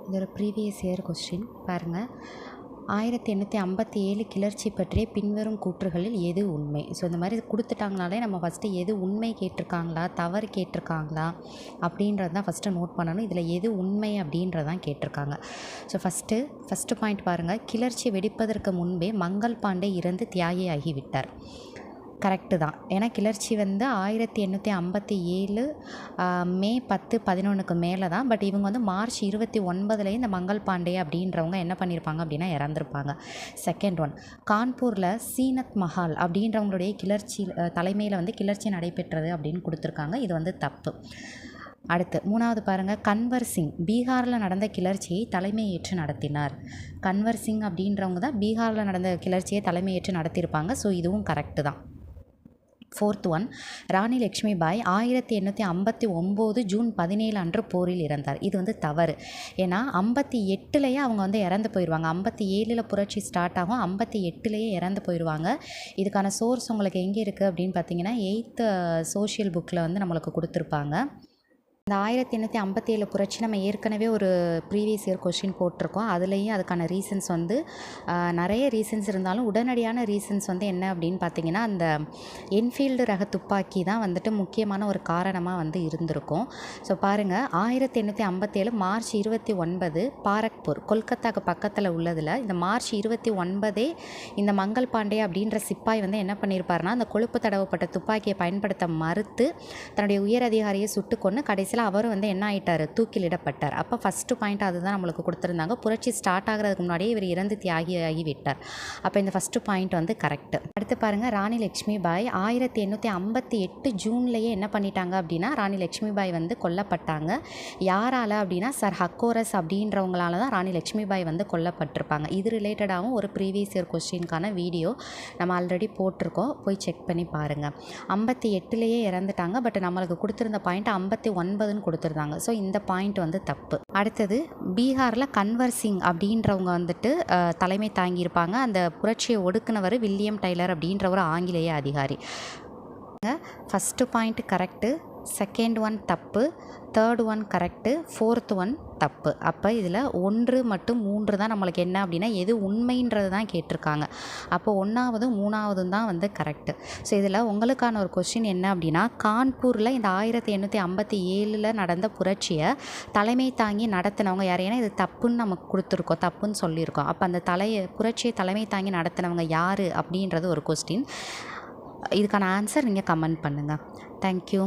இது ஒரு previous year question பாருங்கள். 1857 கிளர்ச்சி பற்றிய பின்வரும் கூற்றுகளில் எது உண்மை? ஸோ இந்த மாதிரி கொடுத்துட்டாங்கனாலே நம்ம ஃபஸ்ட்டு எது உண்மை கேட்டிருக்காங்களா தவறு கேட்டிருக்காங்களா அப்படின்றது தான் ஃபஸ்ட்டு நோட் பண்ணணும். இதில் எது உண்மை அப்படின்றதான் கேட்டிருக்காங்க. ஸோ ஃபஸ்ட்டு பாயிண்ட் பாருங்கள். கிளர்ச்சி வெடிப்பதற்கு முன்பே மங்கள் பாண்டே இறந்து தியாகியாகிவிட்டார். கரெக்டு தான். ஏன்னா கிளர்ச்சி வந்து 1857 மே 10, 11க்கு மேலே தான். பட் இவங்க வந்து மார்ச் 29 இந்த மங்கள் பாண்டே அப்படின்றவங்க என்ன பண்ணியிருப்பாங்க அப்படின்னா இறந்துருப்பாங்க. செகண்ட் ஒன், கான்பூரில் சீனத் மஹால் அப்படின்றவங்களுடைய கிளர்ச்சி தலைமையில் வந்து கிளர்ச்சி நடைபெற்றது அப்படின்னு கொடுத்துருக்காங்க. இது வந்து தப்பு. அடுத்து 3வது பாருங்கள். கன்வர் சிங் பீகாரில் நடந்த கிளர்ச்சியை தலைமையேற்று நடத்தினார். கன்வர் சிங் அப்படின்றவங்க தான் பீகாரில் நடந்த கிளர்ச்சியை தலைமையேற்று நடத்தியிருப்பாங்க. ஸோ இதுவும் கரெக்டு தான். 4th one, Rani Lakshmibai 1859 June 17 அன்று போரில் இறந்தார். இது வந்து தவறு. ஏன்னா 58லேயே அவங்க வந்து இறந்து போயிடுவாங்க. 57 புரட்சி ஸ்டார்ட் ஆகும், 58லேயே இறந்து போயிடுவாங்க. இதுக்கான சோர்ஸ் உங்களுக்கு எங்கே இருக்குது அப்படின்னு பார்த்தீங்கன்னா 8th சோஷியல் புக்கில் வந்து நம்மளுக்கு கொடுத்துருப்பாங்க. இந்த 1857 புரட்சி நம்ம ஏற்கனவே ஒரு ப்ரீவியஸ் இயர் கொஸ்டின் போட்டிருக்கோம். அதுலேயும் அதுக்கான ரீசன்ஸ் வந்து நிறைய ரீசன்ஸ் இருந்தாலும் உடனடியான ரீசன்ஸ் வந்து என்ன அப்படின்னு பார்த்தீங்கன்னா அந்த என்ஃபீல்டு ரக துப்பாக்கி தான் வந்துட்டு முக்கியமான ஒரு காரணமாக வந்து இருந்திருக்கும். ஸோ பாருங்கள், 1857 மார்ச் 29 பாரக்பூர் கொல்கத்தாக்கு பக்கத்தில் உள்ளதில் இந்த மார்ச் 29 இந்த மங்கள் பாண்டே அப்படின்ற சிப்பாய் வந்து என்ன பண்ணியிருப்பாருன்னா அந்த கொழுப்பு தடவப்பட்ட துப்பாக்கியை பயன்படுத்த மறுத்து தன்னுடைய உயர் அதிகாரியை சுட்டு கொன்று கடைசி அவர் வந்து என்ன ஆகிட்டார், தூக்கிலிடப்பட்டார். அப்போ ஃபஸ்ட்டு பாயிண்ட் அதுதான் நம்மளுக்கு கொடுத்துருந்தாங்க. புரட்சி ஸ்டார்ட் ஆகிறதுக்கு முன்னாடியே இவர் இறந்து தியாகியாகி விட்டார். அப்போ இந்த ஃபஸ்ட்டு பாயிண்ட் வந்து கரெக்டு. அடுத்து பாருங்கள், ராணி லக்ஷ்மிபாய் 1858 ஜூன்லேயே என்ன பண்ணிட்டாங்க அப்படின்னா ராணி லக்ஷ்மிபாய் வந்து கொல்லப்பட்டாங்க. யாரால் அப்படின்னா சர் ஹக்கோரஸ் அப்படின்றவங்களால தான் ராணி லக்ஷ்மிபாய் வந்து கொல்லப்பட்டிருப்பாங்க. இது ரிலேட்டடாகவும் ஒரு ப்ரீவியஸ் இயர் கொஸ்டினுக்கான வீடியோ நம்ம ஆல்ரெடி போட்டிருக்கோம், போய் செக் பண்ணி பாருங்கள். 58லேயே இறந்துட்டாங்க. பட் நம்மளுக்கு கொடுத்துருந்த பாயிண்ட் 59 கொடுத்துருந்தாங்க. ஸோ இந்த பாயிண்ட் வந்து தப்பு. அடுத்தது, பீகாரில் கன்வர் சிங் அப்படின்றவங்க வந்துட்டு தலைமை தாங்கியிருப்பாங்க. அந்த புரட்சியை ஒடுக்குனவர் வில்லியம் டைலர் அப்படின்ற ஒரு ஆங்கிலேய அதிகாரி. First point correct, second one தப்பு, third one correct, fourth one தப்பு. அப்போ இதில் 1 மற்றும் 3 தான் நம்மளுக்கு என்ன அப்படின்னா எது உண்மைன்றது தான் கேட்டிருக்காங்க. அப்போ 1வது 3வது தான் வந்து கரெக்டு. ஸோ இதில் உங்களுக்கான ஒரு கொஸ்டின் என்ன அப்படின்னா கான்பூரில் இந்த 1857 நடந்த புரட்சியை தலைமை தாங்கி நடத்தினவங்க யார்? ஏன்னா இது தப்புன்னு நமக்கு கொடுத்துருக்கோம், தப்புன்னு சொல்லியிருக்கோம். அப்போ அந்த புரட்சியை தலைமை தாங்கி நடத்தினவங்க யார் அப்படின்றது ஒரு கொஸ்டின். இதுக்கான ஆன்சர் நீங்கள் கமெண்ட் பண்ணுங்கள். தேங்க்யூ.